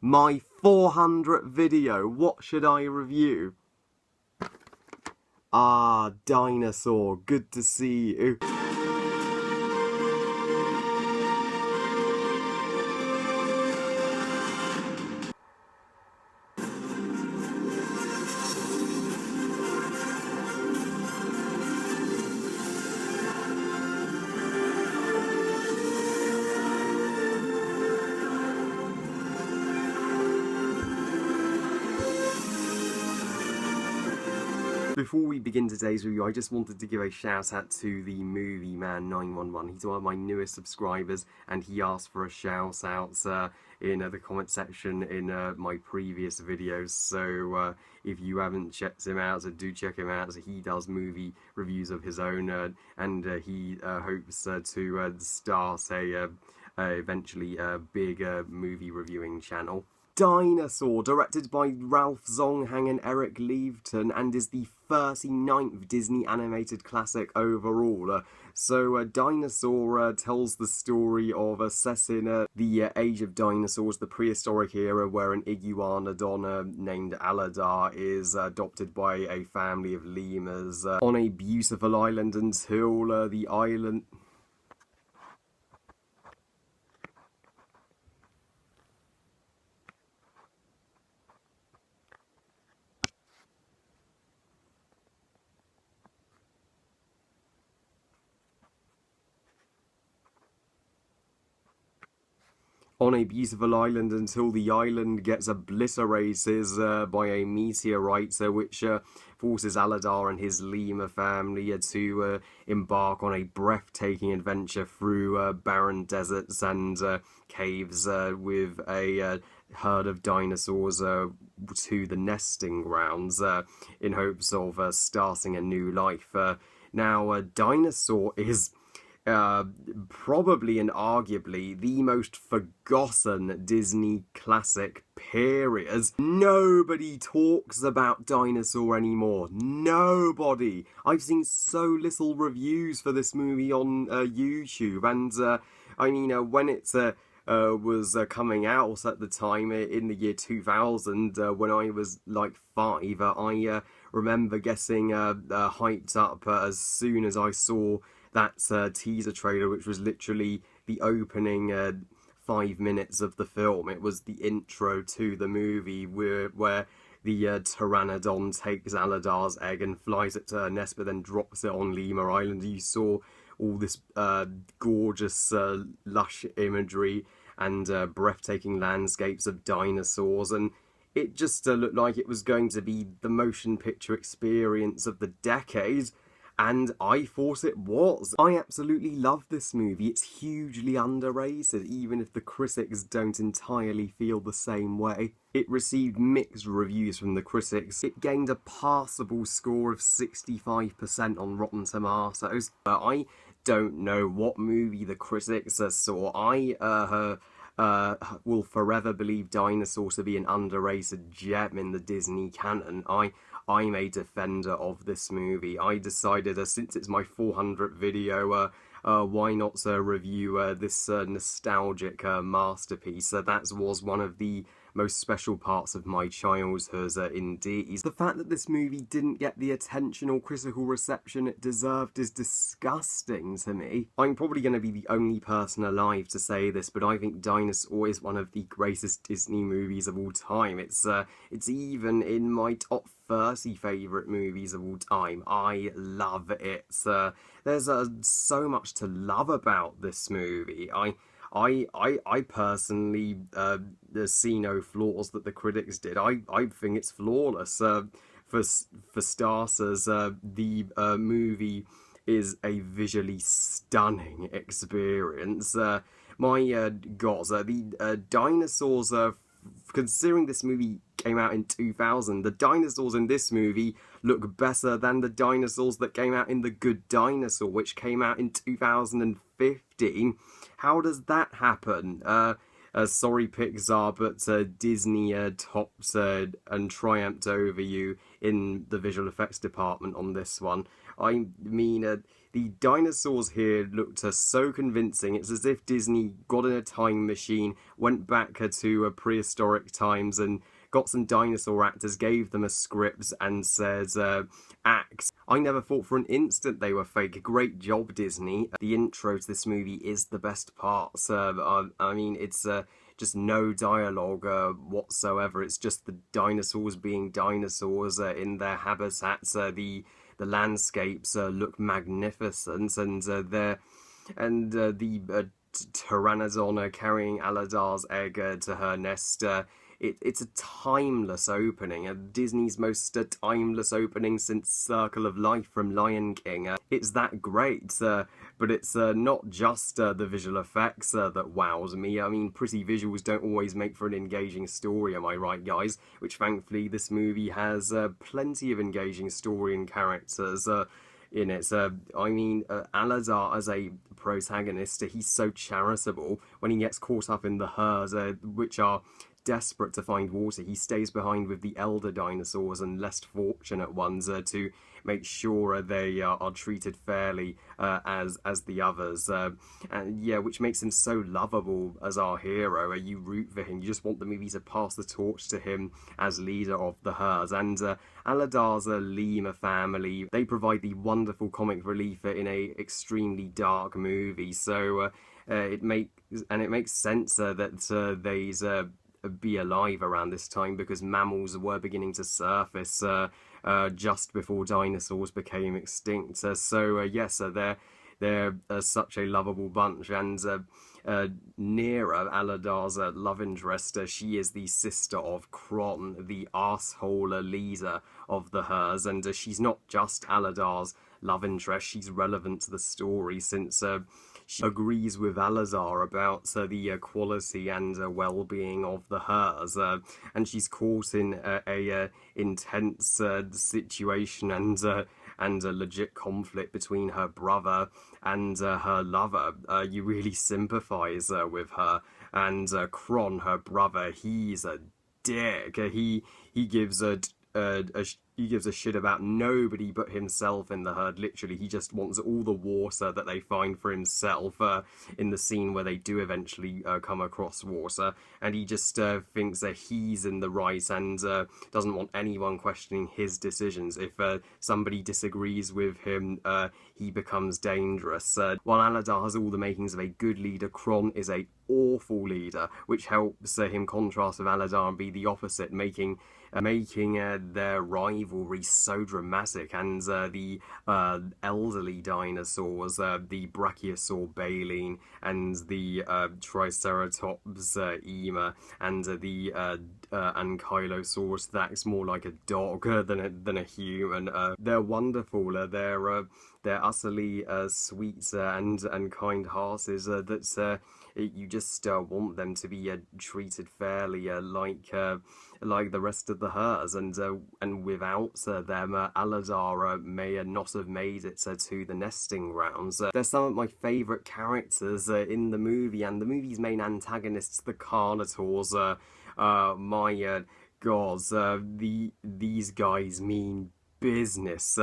My 400th video, what should I review? Ah, Dinosaur, good to see you. Before we begin today's review, I just wanted to give a shout out to the Movie Man 911. He's one of my newest subscribers, and he asked for a shout out in the comment section in my previous videos. So if you haven't checked him out, so do check him out. So he does movie reviews of his own, and he hopes to start eventually a big movie reviewing channel. Dinosaur, directed by Ralph Zonghang and Eric Leavton, and is the 39th Disney animated classic overall. Dinosaur tells the story of assessing the age of dinosaurs, the prehistoric era, where an iguanodon named Aladar is adopted by a family of lemurs on a beautiful island until the island... on a beautiful island until the island gets obliterated by a meteorite, which forces Aladar and his lemur family to embark on a breathtaking adventure through barren deserts and caves with a herd of dinosaurs to the nesting grounds in hopes of starting a new life. Now, Dinosaur is... probably and arguably the most forgotten Disney classic, period. Nobody talks about Dinosaur anymore. Nobody. I've seen so little reviews for this movie on YouTube, and I mean, when it was coming out at the time in the year 2000, when I was like 5, I remember getting hyped up as soon as I saw that teaser trailer, which was literally the opening 5 minutes of the film. It was the intro to the movie where the Pteranodon takes Aladar's egg and flies it to her nest, but then drops it on Lemur Island. You saw all this gorgeous, lush imagery and breathtaking landscapes of dinosaurs, and it just looked like it was going to be the motion picture experience of the decade. And I thought it was. I absolutely love this movie. It's hugely underrated, even if the critics don't entirely feel the same way. It received mixed reviews from the critics. It gained a passable score of 65% on Rotten Tomatoes. I don't know what movie the critics saw. I will forever believe Dinosaur to be an underrated gem in the Disney canon. I'm a defender of this movie. I decided, since it's my 400th video, why not review this nostalgic masterpiece. That was one of the most special parts of my childhood, indeed. The fact that this movie didn't get the attention or critical reception it deserved is disgusting to me. I'm probably going to be the only person alive to say this, but I think Dinosaur is one of the greatest Disney movies of all time. It's even in my top 30 favourite movies of all time. I love it. There's so much to love about this movie. I personally see no flaws that the critics did. I think it's flawless. For starters, the movie is a visually stunning experience. My God, the dinosaurs, considering this movie came out in 2000, the dinosaurs in this movie look better than the dinosaurs that came out in The Good Dinosaur, which came out in 2015. How does that happen? Sorry Pixar, but Disney topped and triumphed over you in the visual effects department on this one. I mean, the dinosaurs here looked so convincing. It's as if Disney got in a time machine, went back to prehistoric times, and got some dinosaur actors, gave them a script, and said, act. I never thought for an instant they were fake. Great job, Disney. The intro to this movie is the best part. I mean, it's just no dialogue whatsoever. It's just the dinosaurs being dinosaurs in their habitats. The landscapes look magnificent, and the Pteranodon carrying Aladar's egg to her nest. It's a timeless opening, Disney's most timeless opening since Circle of Life from Lion King. It's that great, but it's not just the visual effects that wows me. I mean, pretty visuals don't always make for an engaging story, am I right, guys? Which thankfully this movie has plenty of engaging story and characters in it. I mean, Aladar as a protagonist, he's so charitable. When he gets caught up in the herds, which are desperate to find water, he stays behind with the elder dinosaurs and less fortunate ones to make sure they are treated fairly as the others. And yeah, which makes him so lovable as our hero. You root for him. You just want the movie to pass the torch to him as leader of the herds. And Aladar's lemur family, they provide the wonderful comic relief in a extremely dark movie. So it makes sense that they's be alive around this time, because mammals were beginning to surface just before dinosaurs became extinct. Yes, they're such a lovable bunch. And Neera, Aladar's love interest, she is the sister of Kron, the arsehole leader of the herds, and she's not just Aladar's love interest, she's relevant to the story since she agrees with Aladar about the quality and well-being of the herds, and she's caught in a intense situation and a legit conflict between her brother and her lover. You really sympathise with her, and Kron, her brother, he's a dick. He gives he gives a shit about nobody but himself in the herd. Literally, he just wants all the water that they find for himself in the scene where they do eventually come across water, and he just thinks that he's in the right and doesn't want anyone questioning his decisions. If somebody disagrees with him, he becomes dangerous. While Aladar has all the makings of a good leader, Kron is a awful leader, which helps him contrast with Aladar and be the opposite, making their rivalry so dramatic. And the elderly dinosaurs, the Brachiosaur baleen and the Triceratops ema, and the Ankylosaurus that's more like a dog than a human. They're wonderful. They're utterly sweet and kind hearts. You just want them to be treated fairly, like the rest of the herds, and without them, Aladar may not have made it to the nesting grounds. They're some of my favourite characters in the movie, and the movie's main antagonists, the Carnotaurs. My God, these guys mean business.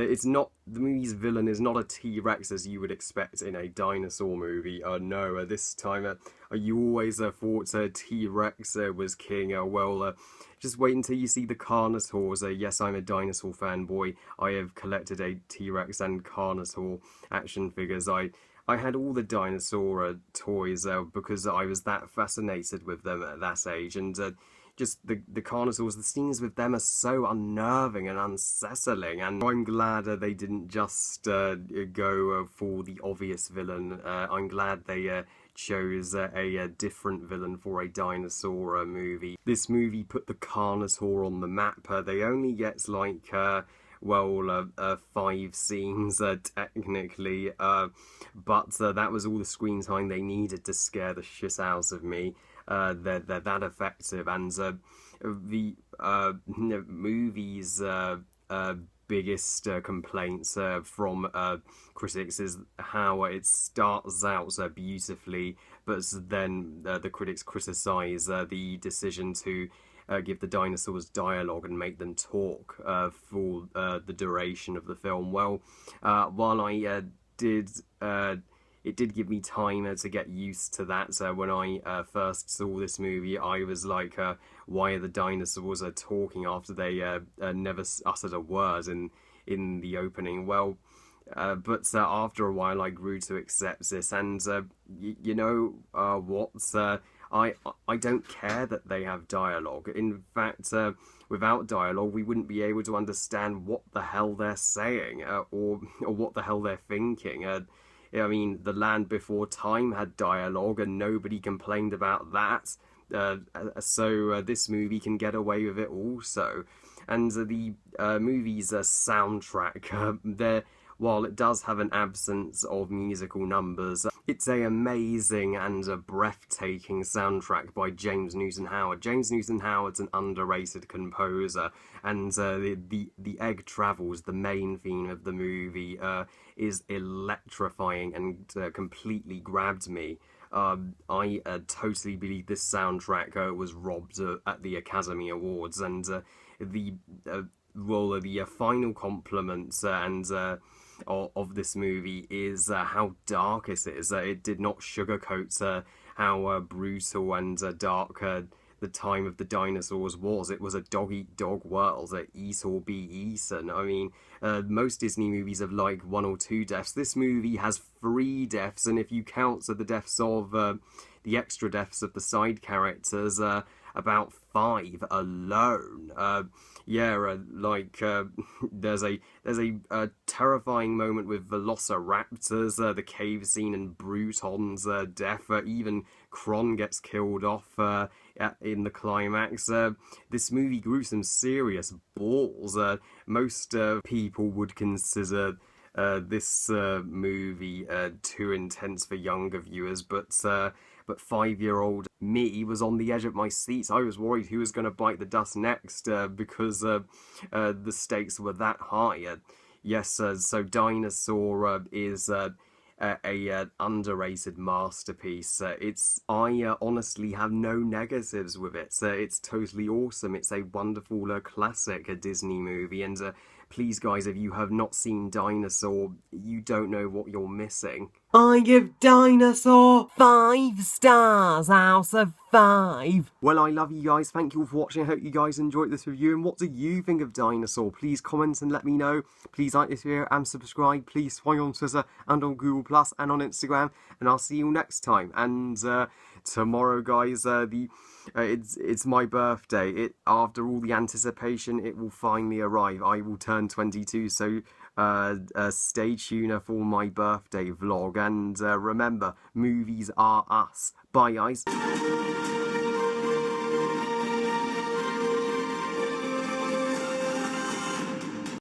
It's not, the movie's villain is not a T-Rex as you would expect in a dinosaur movie. No, this time you always thought T-Rex was king. Just wait until you see the Carnotaurs. Yes, I'm a dinosaur fanboy. I have collected a T-Rex and Carnotaur action figures. I had all the dinosaur toys because I was that fascinated with them at that age, and just the Carnotaurs, the scenes with them are so unnerving and unsettling, and I'm glad they didn't just go for the obvious villain. I'm glad they chose a different villain for a dinosaur movie. This movie put the Carnotaur on the map. They only get like 5 scenes technically, but that was all the screen time they needed to scare the shit out of me. They're that effective, and the movie's biggest complaints from critics is how it starts out beautifully, but then the critics criticise the decision to give the dinosaurs dialogue and make them talk for the duration of the film. Well, while I did it did give me time to get used to that. So when I first saw this movie, I was like, why are the dinosaurs talking after they never uttered a word in the opening? Well, but after a while, I grew to accept this, and you know what? I don't care that they have dialogue. In fact, without dialogue, we wouldn't be able to understand what the hell they're saying or what the hell they're thinking. I mean, The Land Before Time had dialogue, and nobody complained about that. So this movie can get away with it also. And the movie's soundtrack, while it does have an absence of musical numbers, it's an amazing and a breathtaking soundtrack by James Newton Howard. James Newton Howard's an underrated composer, and the Egg Travels, the main theme of the movie, is electrifying and completely grabbed me. I totally believe this soundtrack was robbed at the Academy Awards, and the final compliments of this movie is how dark it is. It did not sugarcoat how brutal and dark the time of the dinosaurs was. It was a dog-eat-dog world, eat or be eaten. I mean, most Disney movies have like 1 or 2 deaths. This movie has 3 deaths, and if you count the deaths of the extra deaths of the side characters, about 5 alone. There's a terrifying moment with velociraptors, the cave scene, and Bruton's death. Even Kron gets killed off in the climax. This movie grew some serious balls. Most people would consider this movie too intense for younger viewers, but 5-year-old me was on the edge of my seat. I was worried who was going to bite the dust next because the stakes were that high. Yes, so Dinosaur is a underrated masterpiece. I honestly have no negatives with it. It's totally awesome. It's a wonderful classic Disney movie, and please guys, if you have not seen Dinosaur, you don't know what you're missing. I give Dinosaur 5 stars out of 5. Well, I love you guys. Thank you all for watching. I hope you guys enjoyed this review. And what do you think of Dinosaur? Please comment and let me know. Please like this video and subscribe. Please follow on Twitter and on Google Plus and on Instagram. And I'll see you next time. And tomorrow, guys, it's my birthday. After all the anticipation, it will finally arrive. I will turn 22. So stay tuned for my birthday vlog, and remember, movies are us. Bye guys.